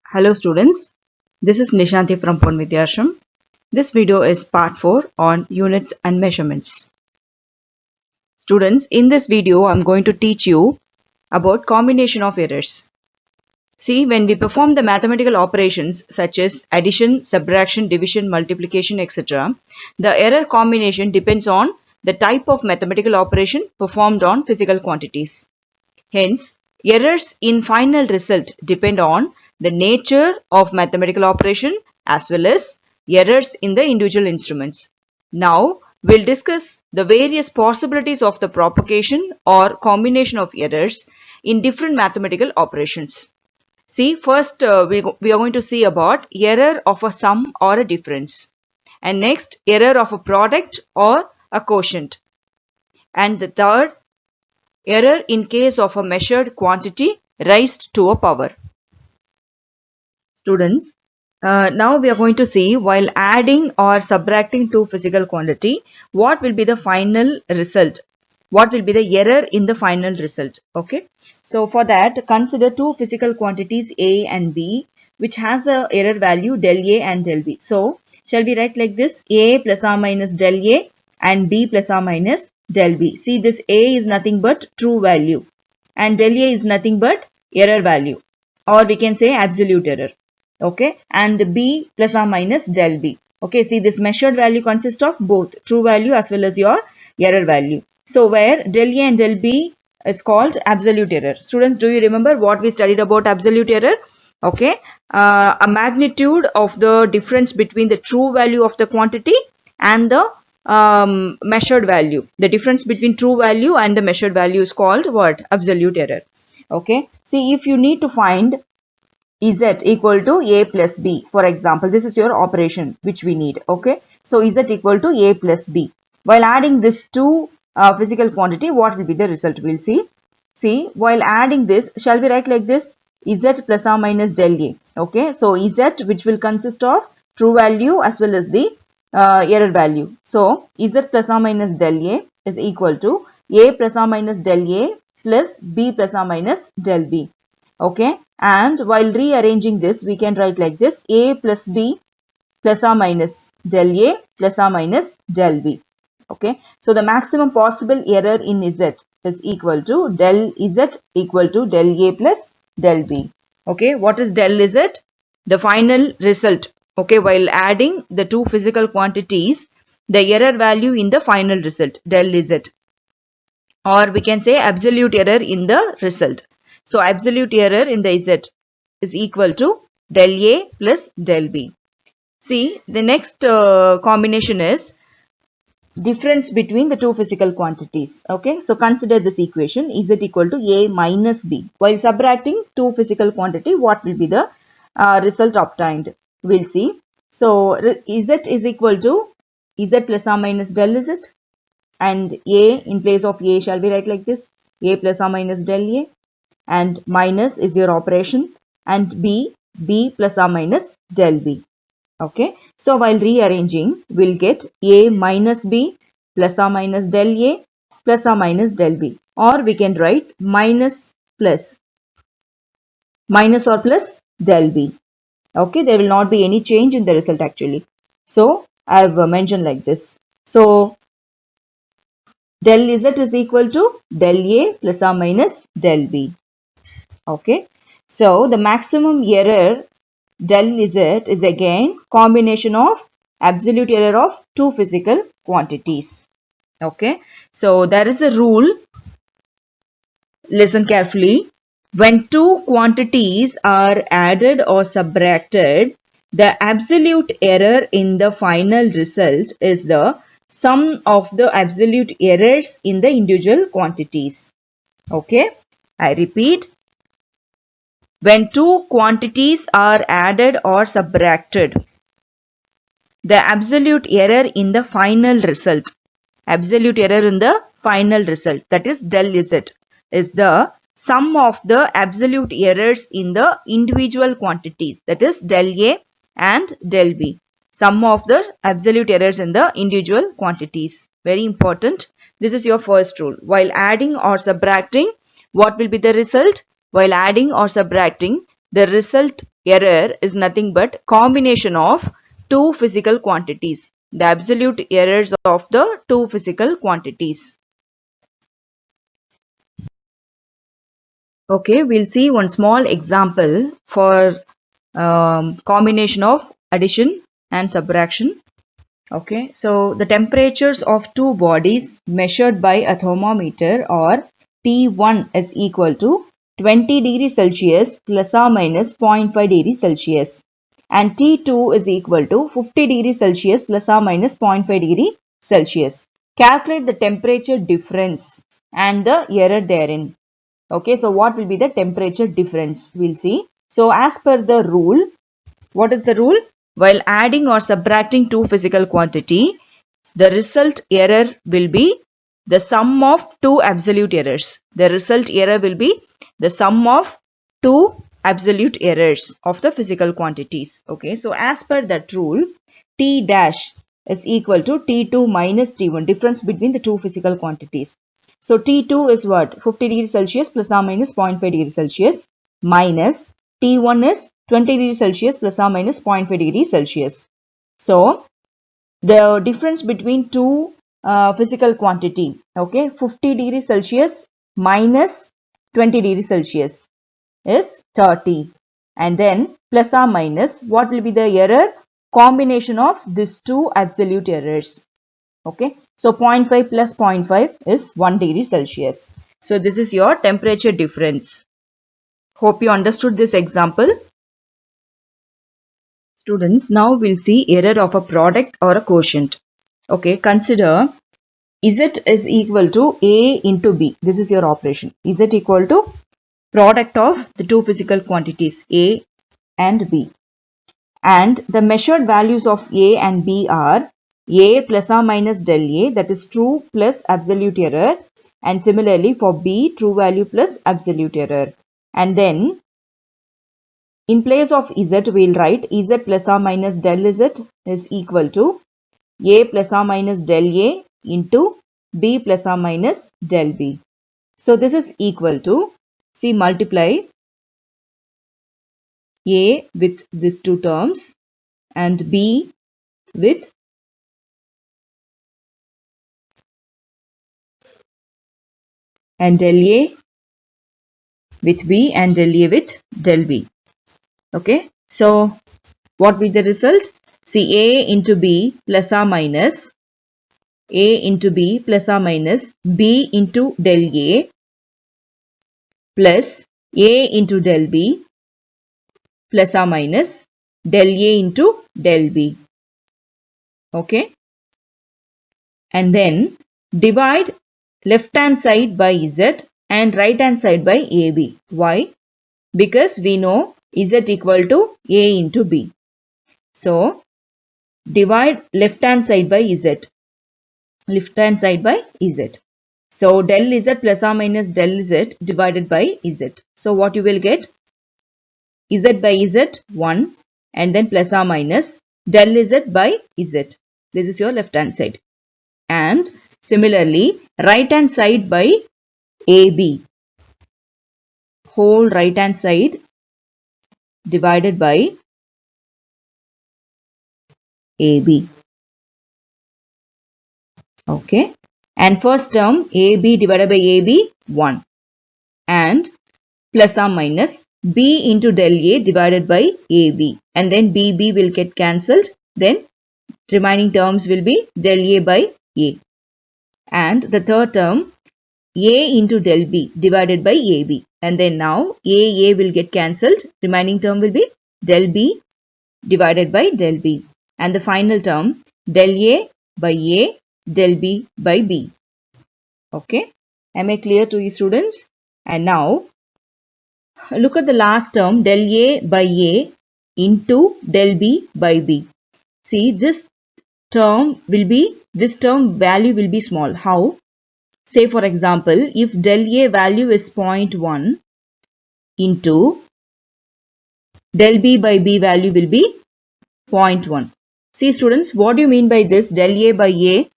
Hello students, this is Nishanti from Pon Vidyashram. This video is part 4 on units and measurements. Students, in this video I am going to teach you about combination of errors. See, when we perform the mathematical operations such as addition, subtraction, division, multiplication, etc., the error combination depends on the type of mathematical operation performed on physical quantities. Hence, errors in final result depend on the nature of mathematical operation as well as errors in the individual instruments. Now, we'll discuss the various possibilities of the propagation or combination of errors in different mathematical operations. See, first we are going to see about error of a sum or a difference, and next error of a product or a quotient, and the third error in case of a measured quantity raised to a power. Students, now we are going to see, while adding or subtracting two physical quantity, what will be the final result? What will be the error in the final result? Okay. So for that, consider two physical quantities A and B, which has the error value del A and del B. So shall we write like this? A plus or minus del A and B plus or minus del B. See, this A is nothing but true value and del A is nothing but error value, or we can say absolute error. Okay, and B plus or minus del B. Okay, see, this measured value consists of both true value as well as your error value. So where del A and del B is called absolute error. Students, do you remember what we studied about absolute error? Okay, a magnitude of the difference between the true value of the quantity and the measured value. The difference between true value and the measured value is called what? Absolute error. Okay, see, if you need to find Z equal to A plus B, for example, this is your operation which we need. Okay, so Z equal to A plus B. While adding this two physical quantity, what will be the result? We'll see. See, while adding this, shall we write like this? Z plus or minus del A. Okay, so Z, which will consist of true value as well as the error value. So Z plus or minus del A is equal to A plus or minus del A plus B plus or minus del B. Okay, and while rearranging this, we can write like this: A plus B plus or minus del A plus or minus del B. Okay, so the maximum possible error in Z is equal to del Z equal to del A plus del B. Okay, what is del Z? The final result. Okay, while adding the two physical quantities, the error value in the final result, del Z, or we can say absolute error in the result. So absolute error in the Z is equal to del A plus del B. See, the next combination is difference between the two physical quantities. Okay, so consider this equation: Z equal to A minus B. While subtracting two physical quantity, what will be the result obtained? We'll see. So Z is equal to Z plus or minus del Z, and A, in place of A, shall we write like this: A plus or minus del A, and minus is your operation, and B plus or minus del B. Okay, so while rearranging, we'll get A minus B plus or minus del A plus or minus del B, or we can write minus or plus del B. Okay, there will not be any change in the result actually. So I have mentioned like this. So del Z is equal to del A plus or minus del B. Okay, so the maximum error del Z is again combination of absolute error of two physical quantities. Okay, so there is a rule. Listen carefully. When two quantities are added or subtracted, the absolute error in the final result is the sum of the absolute errors in the individual quantities. Okay, I repeat. When two quantities are added or subtracted, the absolute error in the final result, that is del Z, is the sum of the absolute errors in the individual quantities, that is del A and del B. Sum of the absolute errors in the individual quantities. Very important. This is your first rule. While adding or subtracting, what will be the result? While adding or subtracting, the result error is nothing but combination of two physical quantities. The absolute errors of the two physical quantities. Okay, we'll see one small example for combination of addition and subtraction. Okay, so the temperatures of two bodies measured by a thermometer are T1 is equal to 20 degrees Celsius plus or minus 0.5 degrees Celsius, and T2 is equal to 50 degrees Celsius plus or minus 0.5 degree Celsius. Calculate the temperature difference and the error therein. Okay, so what will be the temperature difference? We'll see. So as per the rule, what is the rule? While adding or subtracting two physical quantity, the result error will be the sum of two absolute errors. The result error will be the sum of two absolute errors of the physical quantities. Okay, so as per that rule, T dash is equal to T2 minus T1, difference between the two physical quantities. So T2 is what? 50 degrees Celsius plus or minus 0.5 degrees Celsius, minus T1 is 20 degrees Celsius plus or minus 0.5 degrees Celsius. So the difference between two physical quantity, okay, 50 degrees Celsius minus 20 degrees Celsius is 30, and then plus or minus, what will be the error? Combination of these two absolute errors. Okay, so 0.5 plus 0.5 is 1 degree Celsius. So this is your temperature difference. Hope you understood this example. Students, now we'll see error of a product or a quotient. Okay, consider Z is equal to A into B. This is your operation. Z equal to product of the two physical quantities A and B. And the measured values of A and B are A plus or minus del A, that is true plus absolute error, and similarly for B, true value plus absolute error. And then in place of Z, we'll write Z plus or minus del Z is equal to A plus or minus del A into B plus or minus del B. So this is equal to, see, multiply A with these two terms and B with and del A with B and del A with del B. Okay, so what will be the result? See, A into B plus or minus A into B plus or minus B into del A plus A into del B plus or minus del A into del B. Okay, and then divide left hand side by Z and right hand side by AB. Why? Because we know Z equal to A into B. So divide left hand side by Z. Left hand side by Z. So del Z plus or minus del Z divided by Z. So what you will get? Z by Z 1 and then plus or minus del Z by Z. This is your left hand side. And similarly right hand side by AB. Whole right hand side divided by AB. Okay. And first term AB divided by AB 1. And plus or minus B into del A divided by AB. And then BB will get cancelled. Then remaining terms will be del A by A. And the third term A into del B divided by AB. And then now A will get cancelled. Remaining term will be del B divided by del B. And the final term del A by A, del B by B. Okay. Am I clear to you, students? And now look at the last term del A by A into del B by B. See, this term value will be small. How? Say for example, if del A value is 0.1 into del B by B value will be 0.1. See students, what do you mean by this del A by A?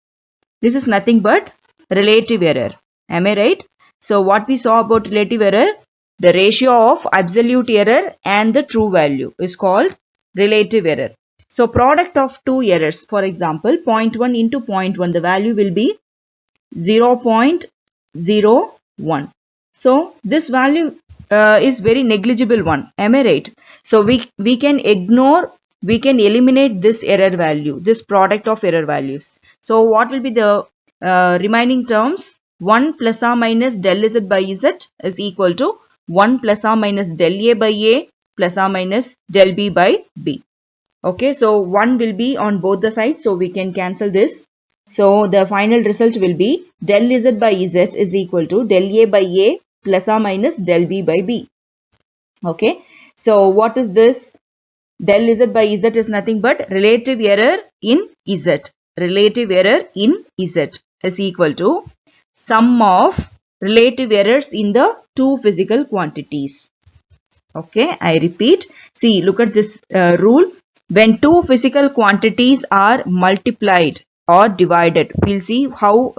This is nothing but relative error. Am I right? So what we saw about relative error, the ratio of absolute error and the true value is called relative error. So product of two errors, for example, 0.1 into 0.1, the value will be 0.01. So this value is very negligible one. Am I right? So we can ignore, we can eliminate this error value, this product of error values. So what will be the remaining terms? 1 plus or minus del z by z is equal to 1 plus or minus del a by a plus or minus del b by b. Okay, so 1 will be on both the sides, so we can cancel this. So the final result will be del z by z is equal to del a by a plus or minus del b by b. Okay, so what is this? Del z by z is nothing but relative error in z. Relative error in z is equal to sum of relative errors in the two physical quantities. Okay, I repeat. See, look at this rule. When two physical quantities are multiplied or divided, we'll see how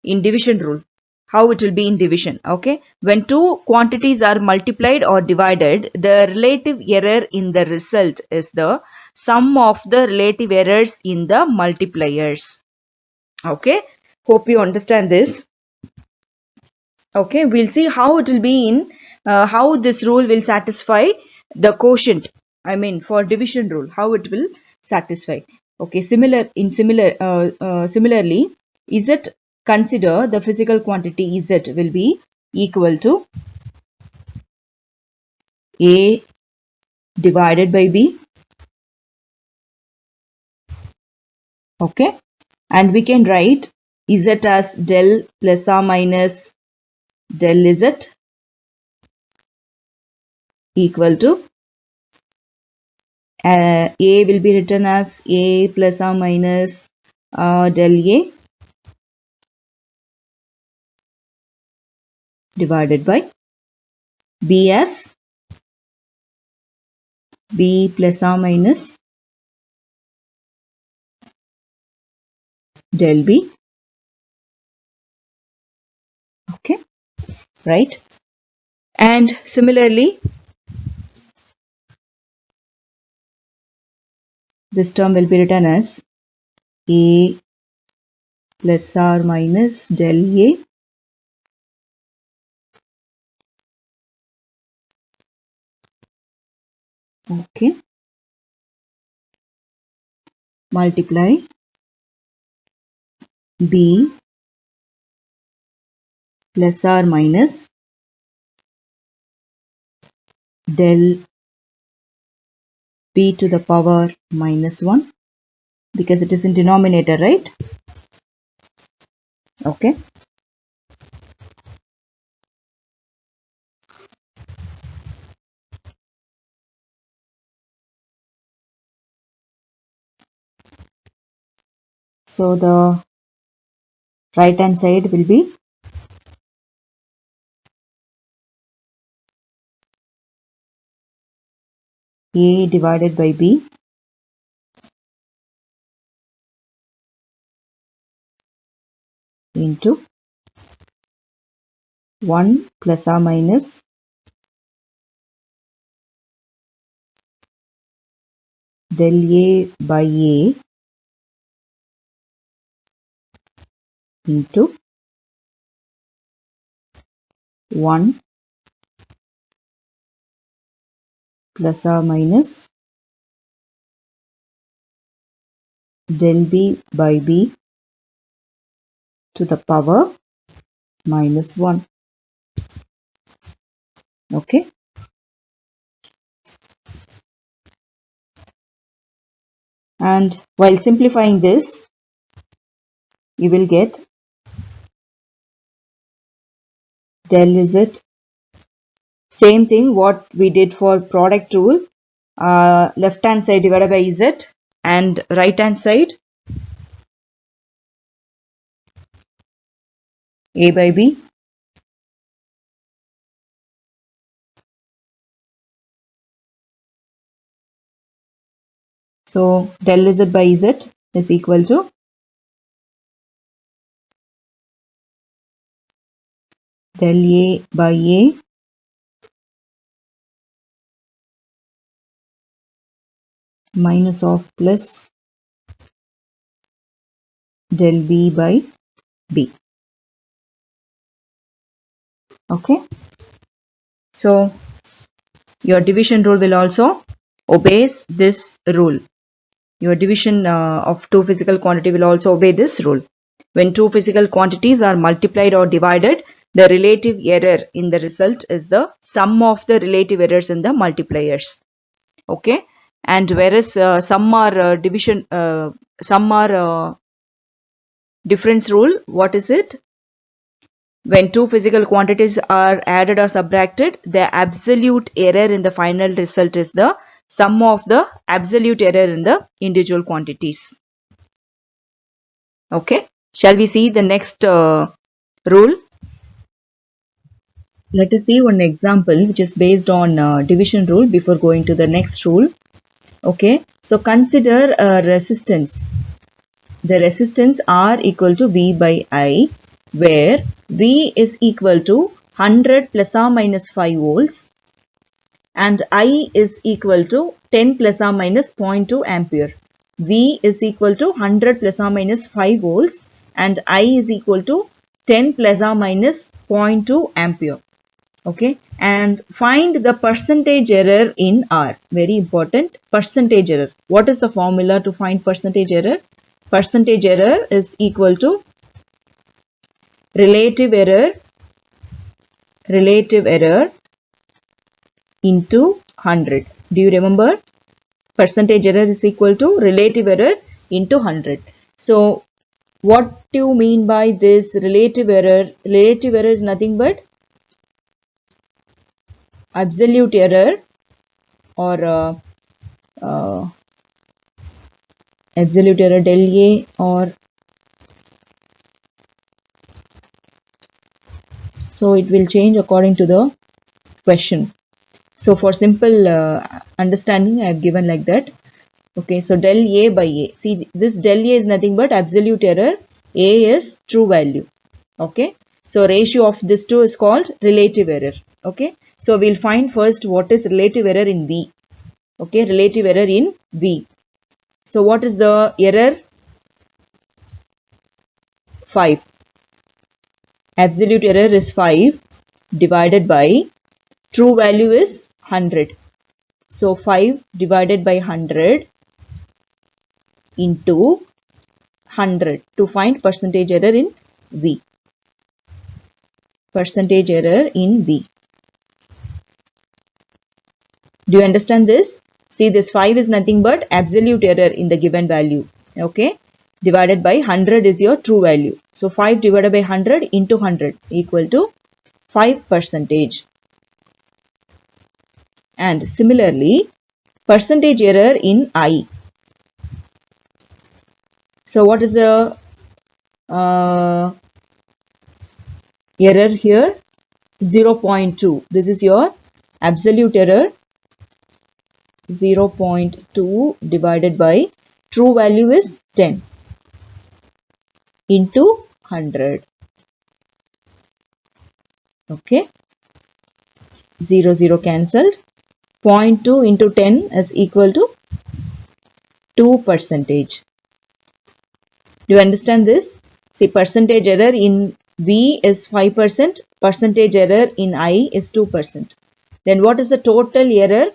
in division rule, how it will be in division. Okay, when two quantities are multiplied or divided, the relative error in the result is the sum of the relative errors in the multipliers. Okay, hope you understand this. Okay, we'll see how it will be in how this rule will satisfy the quotient. I mean, for division rule, how it will satisfy. Okay, similarly, Z, consider the physical quantity Z will be equal to A divided by B. Okay, and we can write Z as del plus or minus del Z equal to A will be written as A plus or minus del A divided by B as B plus or minus del B. Okay, right? And similarly, this term will be written as A plus or minus del A okay, multiply B plus or minus del B to the power minus 1 because it is in denominator, right? Okay. So the right hand side will be A divided by B into 1 plus or minus del A by A into 1 plus or minus del B by B to the power minus 1. Okay. And while simplifying this, you will get del Z. Same thing what we did for product rule. Left hand side divided by Z and right hand side A by B. So del Z by Z is equal to del A by A minus of plus del B by B. Okay. So your division rule will also obeys this rule. Your division of two physical quantity will also obey this rule. When two physical quantities are multiplied or divided, the relative error in the result is the sum of the relative errors in the multipliers. Okay, and whereas some are difference rule. What is it? When two physical quantities are added or subtracted, the absolute error in the final result is the sum of the absolute error in the individual quantities. Okay, shall we see the next rule? Let us see one example which is based on division rule before going to the next rule. Okay, so consider a resistance. The resistance R equal to V by I, where V is equal to 100 plus or minus 5 volts and I is equal to 10 plus or minus 0.2 ampere. V is equal to 100 plus or minus 5 volts and I is equal to 10 plus or minus 0.2 ampere. Okay, and find the percentage error in R. Very important, percentage error. What is the formula to find percentage error? Percentage error is equal to relative error into 100. Do you remember? Percentage error is equal to relative error into 100. So what do you mean by this relative error? Relative error is nothing but absolute error or absolute error del A, or so it will change according to the question. So for simple understanding, I have given like that. Okay, so del A by A. See, this del A is nothing but absolute error. A is true value. Okay, so ratio of this two is called relative error. Okay, so we'll find first what is relative error in V. Okay, relative error in V. So what is the error? 5. Absolute error is 5 divided by true value is 100. So 5 divided by 100 into 100 to find percentage error in V. Percentage error in V. Do you understand this? See, this 5 is nothing but absolute error in the given value. Okay, divided by 100 is your true value. So 5 divided by 100 into 100 equal to 5%. And similarly, percentage error in I. So what is the error here? 0.2. This is your absolute error. 0.2 divided by true value is 10 into 100. Okay, 0 cancelled. 0.2 into 10 is equal to 2%. Do you understand this? See, percentage error in V is 5%, percentage error in I is 2%. Then what is the total error?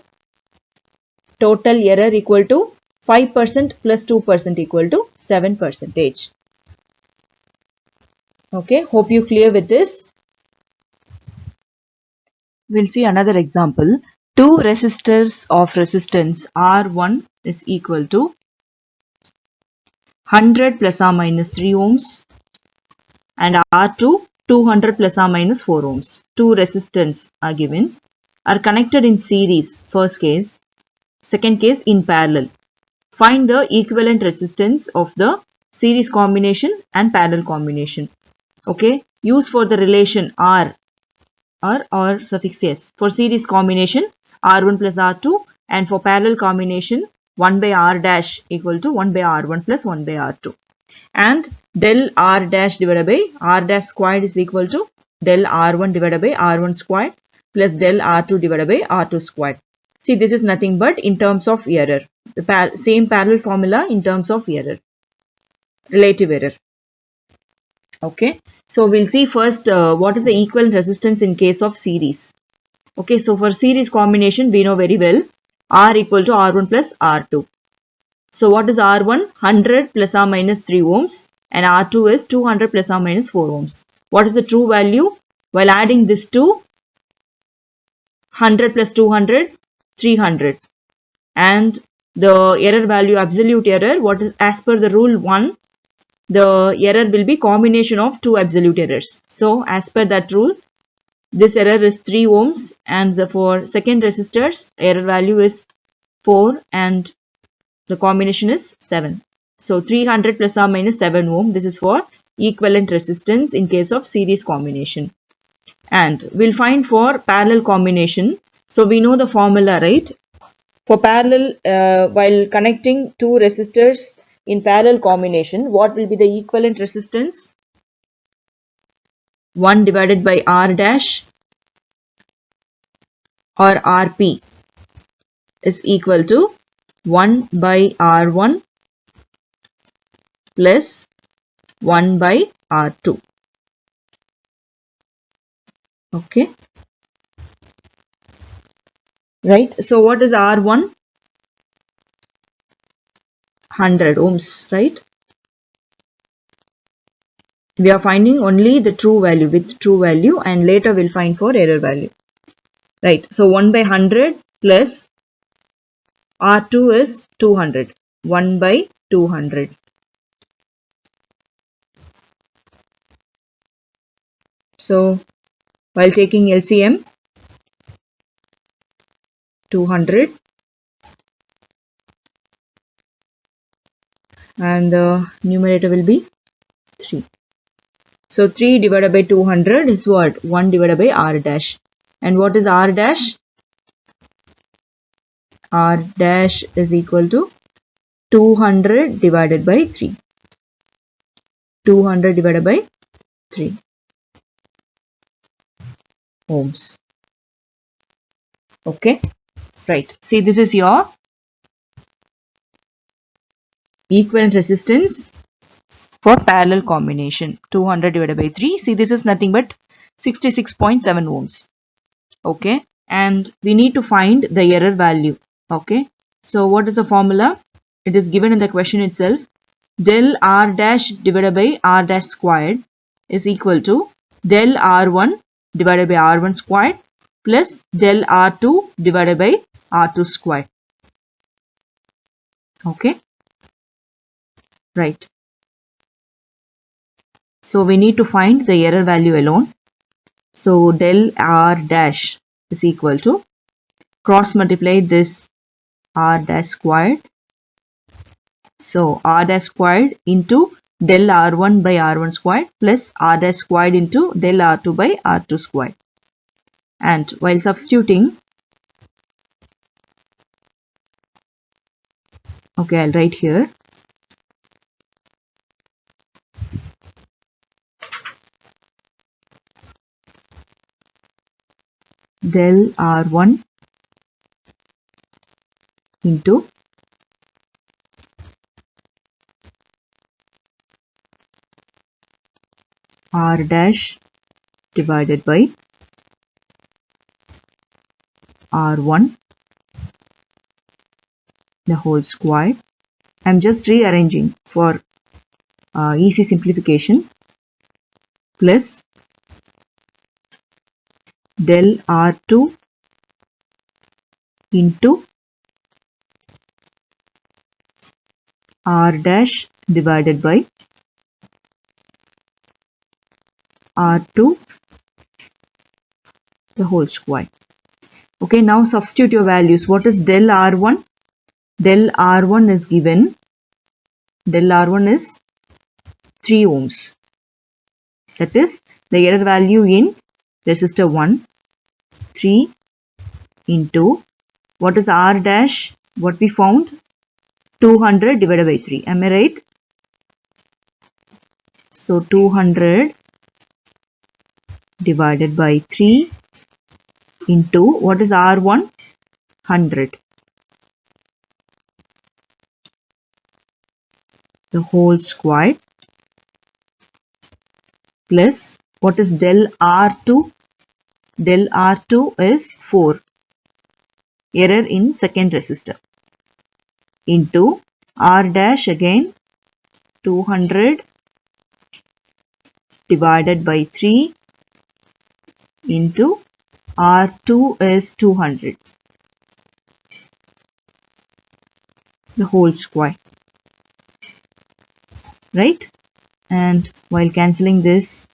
Total error equal to 5% plus 2% equal to 7%. Okay, hope you clear with this. We'll see another example. Two resistors of resistance R1 is equal to 100 plus or minus 3 ohms and R2 200 plus or minus 4 ohms. Two resistors are given, are connected in series, first case. Second case in parallel. Find the equivalent resistance of the series combination and parallel combination. Okay, use for the relation R or suffix S. For series combination R1 plus R2, and for parallel combination 1 by R dash equal to 1 by R1 plus 1 by R2. And del R dash divided by R dash squared is equal to del R1 divided by R1 squared plus del R2 divided by R2 squared. See, this is nothing but in terms of error. The same parallel formula in terms of error, relative error. Okay, so we'll see first what is the equivalent resistance in case of series. Okay, so for series combination, we know very well R equal to R1 plus R2. So what is R1? 100 plus or minus 3 ohms, and R2 is 200 plus or minus 4 ohms. What is the true value? While adding this to 100 plus 200, 300. And the error value, absolute error, what is as per the rule 1, the error will be combination of two absolute errors. So as per that rule, this error is 3 ohms, and for second resistors, error value is 4 and the combination is 7. So 300 plus or minus 7 ohm. This is for equivalent resistance in case of series combination. And we'll find for parallel combination. So we know the formula, right? For parallel, while connecting two resistors in parallel combination, what will be the equivalent resistance? 1 divided by R dash or Rp is equal to 1 by R1 plus 1 by R2. Okay. Right. So what is R1? 100 ohms, right? We are finding only the true value with true value, and later we'll find for error value. Right. So 1 by 100 plus R2 is 200. 1 by 200. So while taking LCM, 200, and the numerator will be 3. So 3 divided by 200 is what? 1 divided by R dash. And what is R dash? R dash is equal to 200 divided by 3. 200 divided by 3 ohms. Okay, right. See, this is your equivalent resistance for parallel combination. 200 divided by 3. See, this is nothing but 66.7 ohms. Okay, and we need to find the error value. Okay, so what is the formula? It is given in the question itself. Del R dash divided by R dash squared is equal to del R1 divided by R1 squared plus del R2 divided by R2 squared. Okay, right. So we need to find the error value alone. So del R dash is equal to, cross multiply this R dash squared. So R dash squared into del R1 by R1 squared plus R dash squared into del R2 by R2 squared. And while substituting, okay, I'll write here. Del R1 into R dash divided by R1 the whole square. I'm just rearranging for easy simplification, plus del R2 into R dash divided by R2 the whole square. Okay, now substitute your values. What is del R1? Del R1 is given. Del R1 is 3 ohms. That is the error value in resistor 1. 3 into, what is R dash? What we found? 200 divided by 3. Am I right? So 200 divided by 3 into what is R1? 100. The whole square plus what is del R2? Del R2 is 4. Error in second resistor. Into R dash again 200 divided by 3 into R2 is 200. The whole square. Right? And while cancelling this,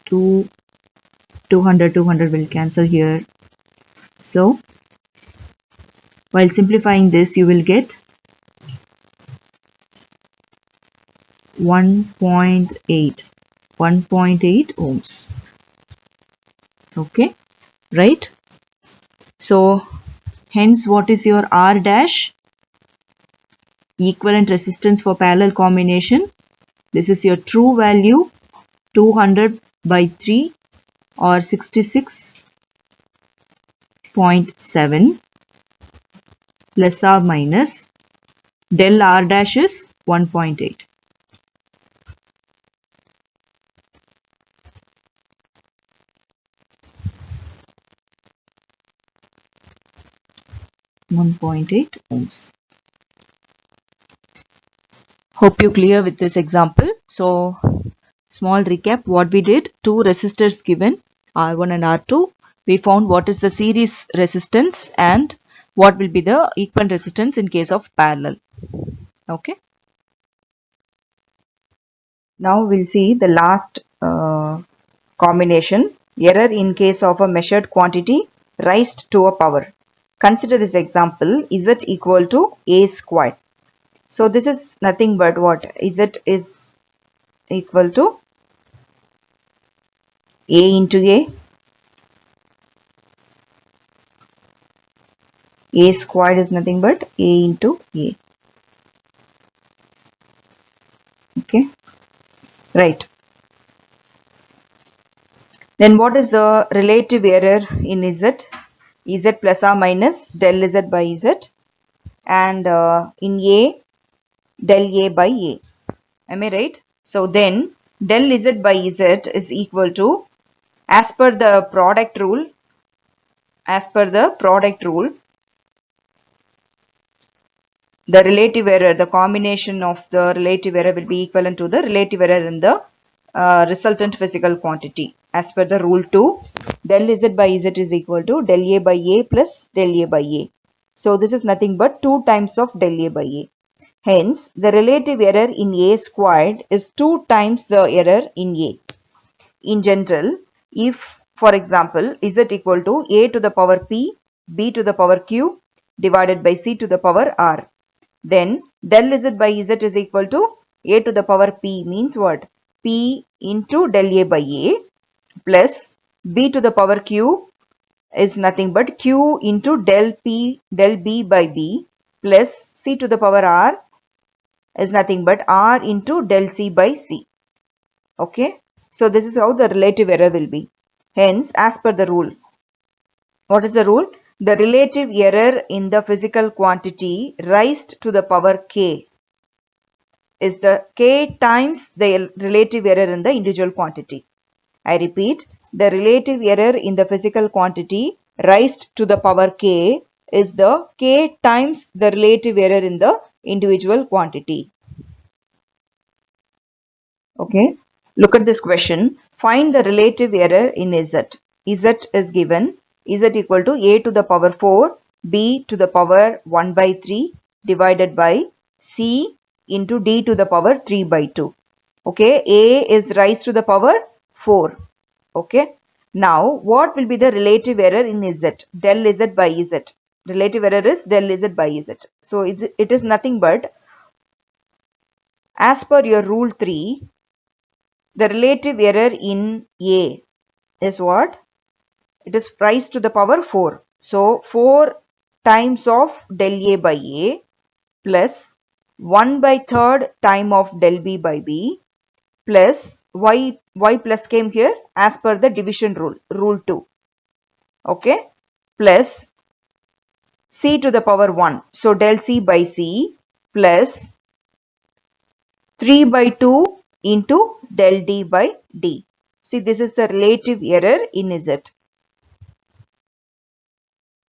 200 will cancel here. So, while simplifying this, you will get 1.8 ohms. Okay, right? So, hence what is your R dash? Equivalent resistance for parallel combination. This is your true value, 200 by 3 or 66.7 plus or minus del R dash is 1.8. ohms. Hope you clear with this example. So, small recap what we did. Two resistors given, R1 and R2. We found what is the series resistance and what will be the equivalent resistance in case of parallel. Okay. Now we'll see the last combination. Error in case of a measured quantity raised to a power. Consider this example, Z equal to A squared. So this is nothing but what? Z is equal to A into A. A squared is nothing but A into A. Okay. Right. Then what is the relative error in Z? Z plus or minus del Z by Z, and in A, del A by A. Am I right? So then del Z by Z is equal to, as per the product rule, the relative error, the combination of the relative error will be equivalent to the relative error in the resultant physical quantity. As per the rule 2, del Z by Z is equal to del A by A plus del A by A. So this is nothing but 2 times of del A by A. Hence, the relative error in A squared is 2 times the error in A. In general, if, for example, Z equal to A to the power P, B to the power Q divided by C to the power R, then del Z by Z is equal to A to the power P means what? P into del A by A plus B to the power Q is nothing but Q into del B by B plus C to the power R is nothing but R into del C by C. Okay. So this is how the relative error will be. Hence, as per the rule. What is the rule? The relative error in the physical quantity raised to the power K is the K times the relative error in the individual quantity. I repeat, the relative error in the physical quantity raised to the power K is the K times the relative error in the individual quantity. Okay, look at this question. Find the relative error in Z. Z is given. Z equal to A to the power 4, B to the power 1 by 3 divided by C into D to the power 3 by 2. Okay, A is raised to the power 4. Okay, now what will be the relative error in Z? Del Z by Z. Relative error is del Z by Z. So it is nothing but, as per your rule 3, the relative error in A is what? It is raised to the power 4. So 4 times of del A by A plus 1 by 3rd time of del B by B plus y plus came here as per the division rule, rule 2. Okay, plus c to the power 1. So del c by c plus 3 by 2 into del d by d. See, this is the relative error in Z.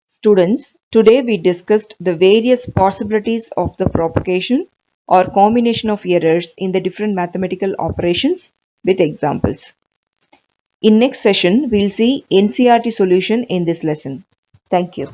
Students, today we discussed the various possibilities of the propagation or combination of errors in the different mathematical operations with examples. In next session, we'll see NCERT solution in this lesson. Thank you.